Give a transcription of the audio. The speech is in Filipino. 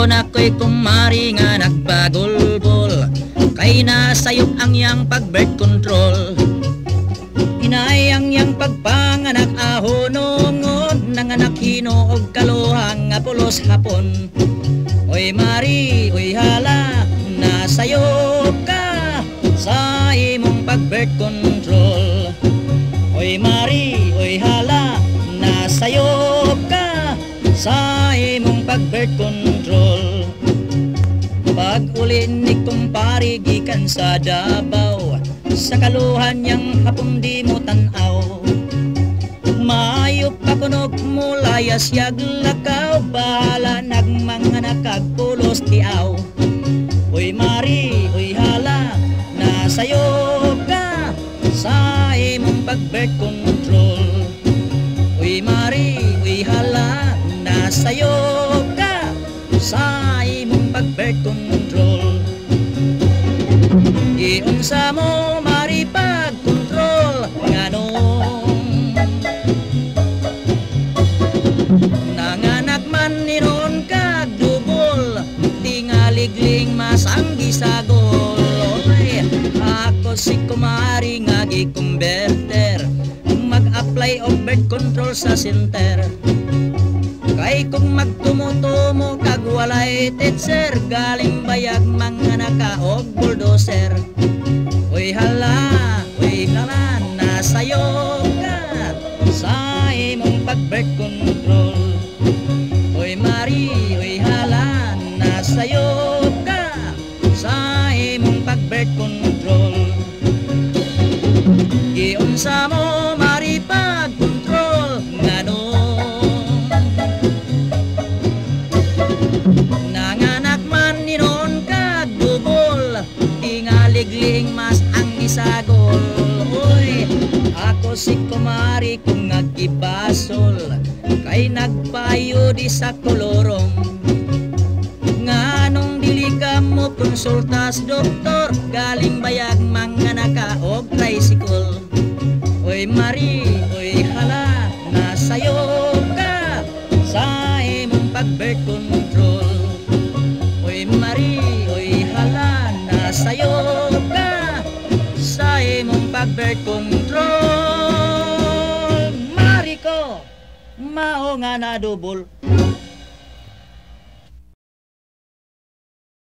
Ingon ako'y kumari nga nagbagulbol, kay nasayop ang yang pag-birth control. Inayang yang pagpanganak ahonongon, nanganak hino og kaluhang nga pulos hapon. Oy Mari, oy hala, nasayop ka sa imong pag-birth control. Oy Mari, oy hala, nasayop ka sa imong pag-birth control. Pag uli ni kumpari gikan sa Davao, sa kaluhan yang hapon di mo tanaw. Maayo pa kunog mo layas yag lakaw, bahala nagmanganak kag pulos tiaw. Oy Mari, oy hala, nasayop ka sa imong pag-birth control. Oy Mari, oy hala, nasayop ka sa imong pag-birth control. Giunsa mo Mari pag-control nganong nanganak man ninon kag dubol, tingaligling mas ang gisagol. Oy, ako si kumari nga gi-converter, mag-apply og birth control sa center. Kay kung magtumutumo kag walay teacher, galing bayag manganak ka og bulldozer. Oy hala, nasayop ka sa imong pag-birth control. Oy Mari, oy hala, nasayop ka sa imong pag-birth control. Giunsa mo Mari pag-control nganong nanganak man ninon kag dubol, tingaligling mas ang isagol. Oy, ako si kumari kung nagibasol, kay nagpayo di sa kolorong. Nganong dili ka mo konsultas doktor, galing bayag manganak ka og tricycle. Oy Mari, oy hala, nasayop ka sa imong pag-birth control. Oy Mari, oy hala, nasayop ka sa imong pag-birth control. Mari ko, mao nga nadubol.